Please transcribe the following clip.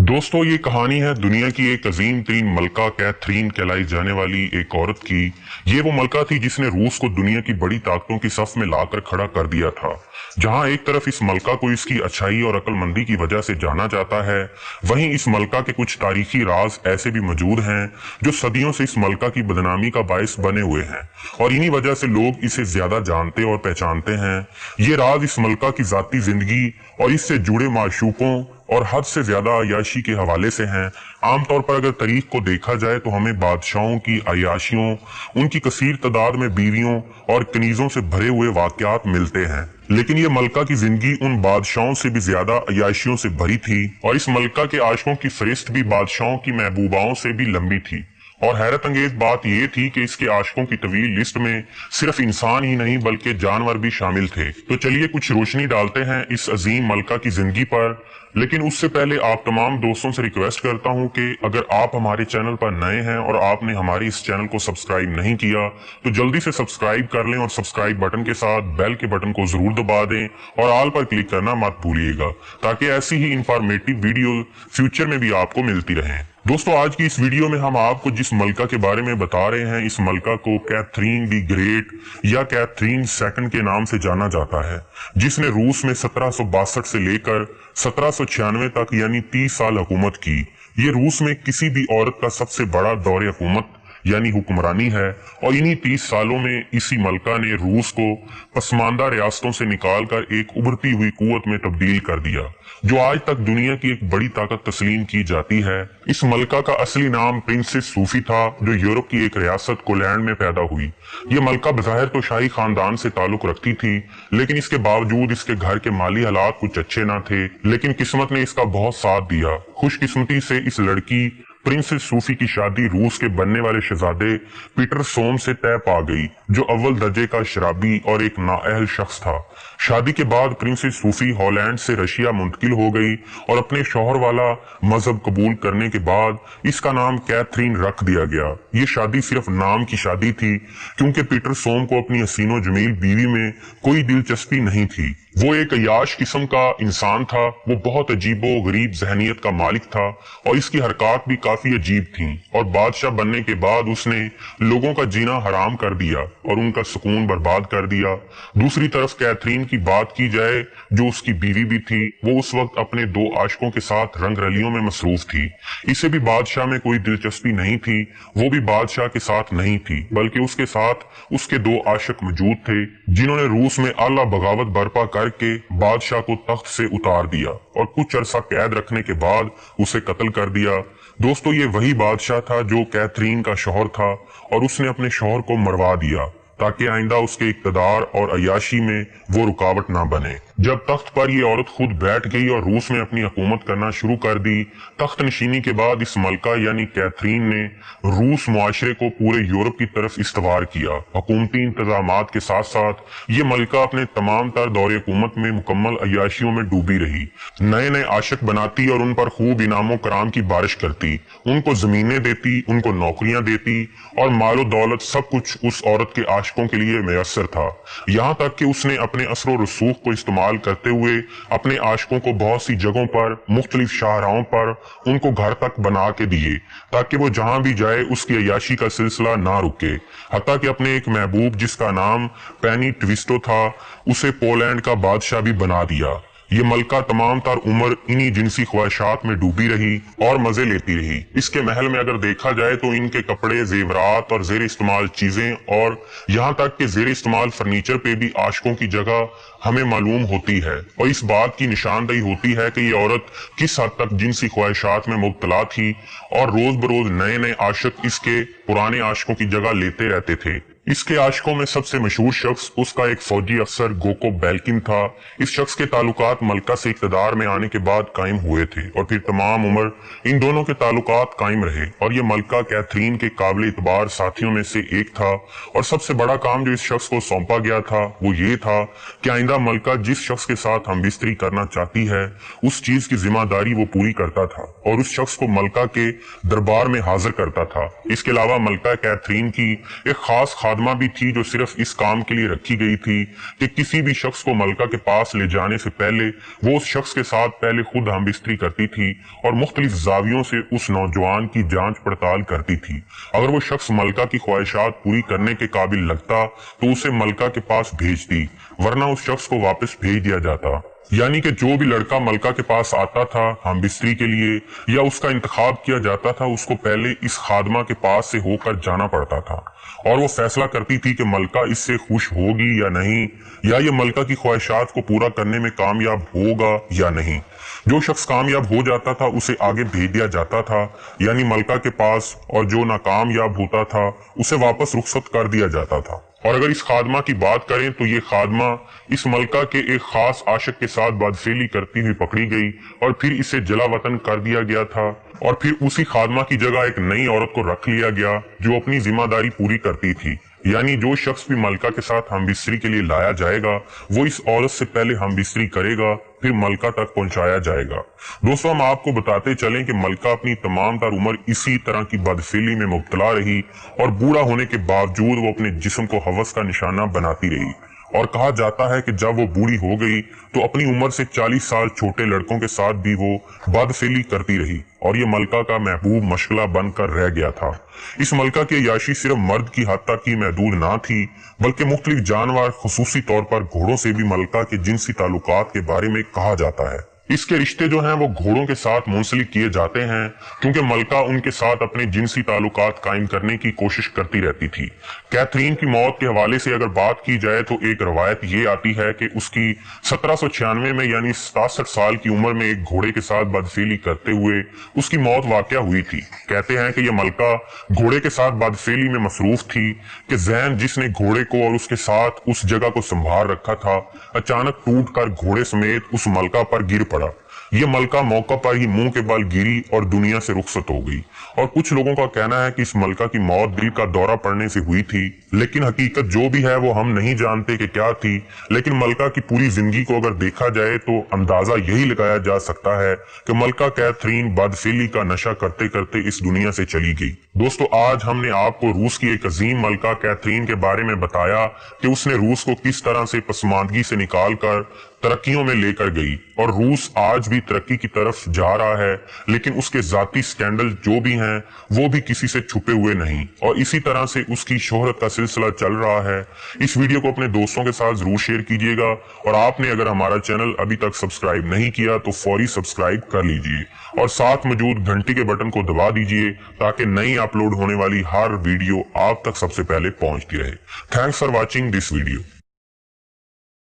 दोस्तों, ये कहानी है दुनिया की एक अजीम तरीन मलका कैथरीन कहलाई जाने वाली एक औरत की। ये वो मलका थी जिसने रूस को दुनिया की बड़ी ताकतों की सफ में लाकर खड़ा कर दिया था। जहां एक तरफ इस मलका को इसकी अच्छाई और अक्लमंदी की वजह से जाना जाता है, वहीं इस मलका के कुछ तारीखी राज ऐसे भी मौजूद हैं जो सदियों से इस मलका की बदनामी का बायस बने हुए हैं और इन्हीं वजह से लोग इसे ज्यादा जानते और पहचानते हैं। ये राज इस मलका की जाती जिंदगी और इससे जुड़े माशूकों और हद से ज्यादा अयाशी के हवाले से हैं। आमतौर पर अगर तारीख को देखा जाए तो हमें बादशाहों की अयाशियों, उनकी कसीर तादाद में बीवियों और कनीजों से भरे हुए वाकयात मिलते हैं, लेकिन ये मलका की जिंदगी उन बादशाहों से भी ज्यादा अयाशियों से भरी थी और इस मलका के आशिकों की फरिस्त भी बादशाहों की महबूबाओं से भी लंबी थी। और हैरत अंगेज बात यह थी कि इसके आशिकों की तवील लिस्ट में सिर्फ इंसान ही नहीं बल्कि जानवर भी शामिल थे। तो चलिए कुछ रोशनी डालते हैं इस अजीम मलका की जिंदगी पर। लेकिन उससे पहले आप तमाम दोस्तों से रिक्वेस्ट करता हूं कि अगर आप हमारे चैनल पर नए हैं और आपने हमारे इस चैनल को सब्सक्राइब नहीं किया तो जल्दी से सब्सक्राइब कर लें और सब्सक्राइब बटन के साथ बेल के बटन को जरूर दबा दें और ऑल पर क्लिक करना मत भूलिएगा, ताकि ऐसी ही इंफॉर्मेटिव वीडियो फ्यूचर में भी आपको मिलती रहें। दोस्तों, आज की इस वीडियो में हम आपको जिस मलका के बारे में बता रहे हैं, इस मलका को कैथरीन दी ग्रेट या कैथरीन सेकंड के नाम से जाना जाता है, जिसने रूस में 1762 से लेकर 1796 तक यानी 30 साल हुकूमत की। ये रूस में किसी भी औरत का सबसे बड़ा दौर हुकूमत यानी हुक्मरानी है और इन्हीं 30 सालों में इसी मलका ने रूस को पसमानदा रियासतों से निकालकर एक उभरती हुई कुव्वत में तब्दील कर दिया, जो आज तक दुनिया की एक बड़ी ताकत तस्लीम की जाती है। इस मलका का असली नाम प्रिंसेस सूफी था, जो यूरोप की एक रियासत कोलैंड में पैदा हुई। ये मलका बज़ाहिर तो शाही खानदान से ताल्लुक रखती थी, लेकिन इसके बावजूद इसके घर के माली हालात कुछ अच्छे न थे, लेकिन किस्मत ने इसका बहुत साथ दिया। खुशकिस्मती से इस लड़की प्रिंसेस सूफी की शादी रूस के बनने वाले शहजादे पीटर सोम से तय पा गई, जो अव्वल दर्जे का शराबी और एक नाअहल शख्स था। शादी के बाद प्रिंसेस सूफी हॉलैंड से रशिया मुंतकिल हो गई और अपने शौहर वाला मजहब कबूल करने के बाद इसका नाम कैथरीन रख दिया गया। ये शादी सिर्फ नाम की शादी थी, क्योंकि पीटर सोम को अपनी हसीनो जमील बीवी में कोई दिलचस्पी नहीं थी। वो एक अयाश किस्म का इंसान था। वो बहुत अजीबो गरीब जहनियत का मालिक था और इसकी हरकत भी काफी अजीब थी। और बादशाह बनने के बाद उसने लोगों का जीना हराम कर दिया और उनका सुकून बर्बाद कर दिया। दूसरी तरफ कैथरीन की बात की जाए, जो उसकी बीवी भी थी, वो उस वक्त अपने दो आशिकों के साथ रंग रलियों में मसरूफ थी। इसे भी बादशाह में कोई दिलचस्पी नहीं थी। वो भी बादशाह के साथ नहीं थी, बल्कि उसके साथ उसके दो आशिक मौजूद थे, जिन्होंने रूस में आला बगावत बर्पा करके बादशाह को तख्त से उतार दिया और कुछ अरसा कैद रखने के बाद उसे कत्ल कर दिया। दोस्तों, ये वही बादशाह था जो कैथरीन का शौहर था और उसने अपने शौहर को मरवा दिया ताकि आइंदा उसके इक्तदार और अयाशी में वो रुकावट ना बने। जब तख्त पर ये औरत खुद बैठ गई और रूस में अपनी हुकूमत करना शुरू कर दी, तख्त नशीनी के बाद इस मलका यानी कैथरीन ने रूस मुआशरे को पूरे यूरोप की तरफ इस्तवार किया। हुकूमती इंतजामात के साथ साथ ये मलका अपने तमाम तर दौरे हुकूमत में मुकम्मल अयाशियों में डूबी रही। नए नए आशिक बनाती और उन पर खूब इनामो कराम की बारिश करती, उनको जमीनें देती, उनको नौकरियां देती और मालो दौलत सब कुछ उस औरत के आशिकों के लिए मैसर था। यहाँ तक कि उसने अपने असर और रसूख को इस्तेमाल करते हुए अपने आशिकों को बहुत सी जगहों पर मुख्तलिफ शाहराहों पर उनको घर तक बना के दिए, ताकि वो जहां भी जाए उसकी अयाशी का सिलसिला ना रुके। हत्ता कि अपने एक महबूब जिसका नाम पेनी ट्विस्टो था, उसे पोलैंड का बादशाह भी बना दिया। ये मलका तमाम तर उम्र इन्हीं जिनसी ख्वाहिशात में डूबी रही और मजे लेती रही। इसके महल में अगर देखा जाए तो इनके कपड़े, जेवरात और जेर इस्तेमाल चीजें और यहाँ तक कि जेर इस्तेमाल फर्नीचर पे भी आशिकों की जगह हमें मालूम होती है और इस बात की निशानदही होती है कि ये औरत किस हद तक जिनसी ख्वाहिशात में मुब्तला थी और रोज बरोज नए नए आशिक इसके पुराने आशिकों की जगह लेते रहते थे। इसके आशिकों में सबसे मशहूर शख्स उसका एक फौजी अफसर गोको बेल्किन था। इस शख्स के ताल्लुकात मलका से इक़्तिदार में आने के बाद कायम हुए थे और फिर तमाम उम्र इन दोनों के ताल्लुकात कायम रहे और ये मलका कैथरीन के काबिल इतबार साथियों में से एक था। और सबसे बड़ा काम जो इस शख्स को सौंपा गया था वो ये था कि आइंदा मलका जिस शख्स के साथ हम बिस्तरी करना चाहती है उस चीज की जिम्मेदारी वो पूरी करता था और उस शख्स को मलका के दरबार में हाजिर करता था। इसके अलावा मलका कैथरीन की एक खास खादमा भी थी जो सिर्फ इस काम के लिए रखी गई थी कि किसी भी शख्स को मलका के पास ले जाने से पहले वो उस शख्स के साथ पहले खुद हमबिस्तरी करती थी और मुख्तलिफ जावियों से उस नौजवान की जांच पड़ताल करती थी। अगर वो शख्स मलका की ख्वाहिशात पूरी करने के काबिल लगता तो उसे मलका के पास भेजती, वरना उस शख्स को वापस भेज दिया जाता। यानी कि जो भी लड़का मलका के पास आता था हमबिस्तरी के लिए या उसका इंतखाब किया जाता था, उसको पहले इस खादमा के पास से होकर जाना पड़ता था और वो फैसला करती थी कि मलका इससे खुश होगी या नहीं, या ये मलका की ख्वाहिशात को पूरा करने में कामयाब होगा या नहीं। जो शख्स कामयाब हो जाता था उसे आगे भेज दिया जाता था, यानी मलका के पास, और जो नाकामयाब होता था उसे वापस रुखसत कर दिया जाता था। और अगर इस खादमा की बात करें तो ये खादमा इस मलका के एक खास आशिक के साथ बदफेली करती हुई पकड़ी गई और फिर इसे जला वतन कर दिया गया था, और फिर उसी खादमा की जगह एक नई औरत को रख लिया गया जो अपनी जिम्मेदारी पूरी करती थी। यानी जो शख्स भी मलका के साथ हमबिस्तरी के लिए लाया जाएगा वो इस औरत से पहले हमबिस्तरी करेगा, फिर मलका तक पहुंचाया जाएगा। दोस्तों, हम आपको बताते चलें कि मलका अपनी तमाम तर उम्र इसी तरह की बदफेली में मुब्तला रही और बूढ़ा होने के बावजूद वो अपने जिस्म को हवस का निशाना बनाती रही। और कहा जाता है कि जब वो बूढ़ी हो गई तो अपनी उम्र से 40 साल छोटे लड़कों के साथ भी वो बदफेली करती रही और ये मलका का महबूब मशगला बनकर रह गया था। इस मलका की अय्याशी सिर्फ मर्द की हद तक ही महदूद ना थी, बल्कि मुख्तलिफ जानवर, खुसूसी तौर पर घोड़ों से भी मलका के जिनसी ताल्लुकात के बारे में कहा जाता है। इसके रिश्ते जो हैं वो घोड़ों के साथ मुंसलिक किए जाते हैं, क्योंकि मलका उनके साथ अपने जिनसी ताल्लुकात कायम करने की कोशिश करती रहती थी। कैथरीन की मौत के हवाले से अगर बात की जाए तो एक रवायत ये आती है कि उसकी 1796 में यानी 67 साल की उम्र में एक घोड़े के साथ बदफेली करते हुए उसकी मौत वाक़या हुई थी। कहते हैं कि यह मलका घोड़े के साथ बदफेली में मसरूफ थी कि जैन जिसने घोड़े को और उसके साथ उस जगह को संभाल रखा था, अचानक टूट कर घोड़े समेत उस मलका पर गिर पड़ा। ये मलका मौका पर ही मुंह के बल गिरी और दुनिया से रुखसत हो गई। और कुछ लोगों का कहना है कि इस मलका की मौत दिल का दौरा पड़ने से हुई थी, लेकिन हकीकत जो भी है वो हम नहीं जानते कि क्या थी। लेकिन मलका की पूरी जिंदगी को अगर देखा जाए तो अंदाजा यही लगाया जा सकता है कि मलका कैथरीन बदफेली का नशा करते करते इस दुनिया से चली गई। दोस्तों, आज हमने आपको रूस की एक अजीम मलका कैथरीन के बारे में बताया कि उसने रूस को किस तरह से पसमानदगी से निकाल कर तरक्कियों में लेकर गई, और रूस आज भी तरक्की की तरफ जा रहा है, लेकिन उसके जाती स्कैंडल जो भी हैं वो भी किसी से छुपे हुए नहीं, और इसी तरह से उसकी शोहरत का सिलसिला चल रहा है। इस वीडियो को अपने दोस्तों के साथ जरूर शेयर कीजिएगा, और आपने अगर हमारा चैनल अभी तक सब्सक्राइब नहीं किया तो फौरी सब्सक्राइब कर लीजिए और साथ मौजूद घंटी के बटन को दबा दीजिए ताकि नई अपलोड होने वाली हर वीडियो आप तक सबसे पहले पहुंचती रहे। Thanks for watching this video.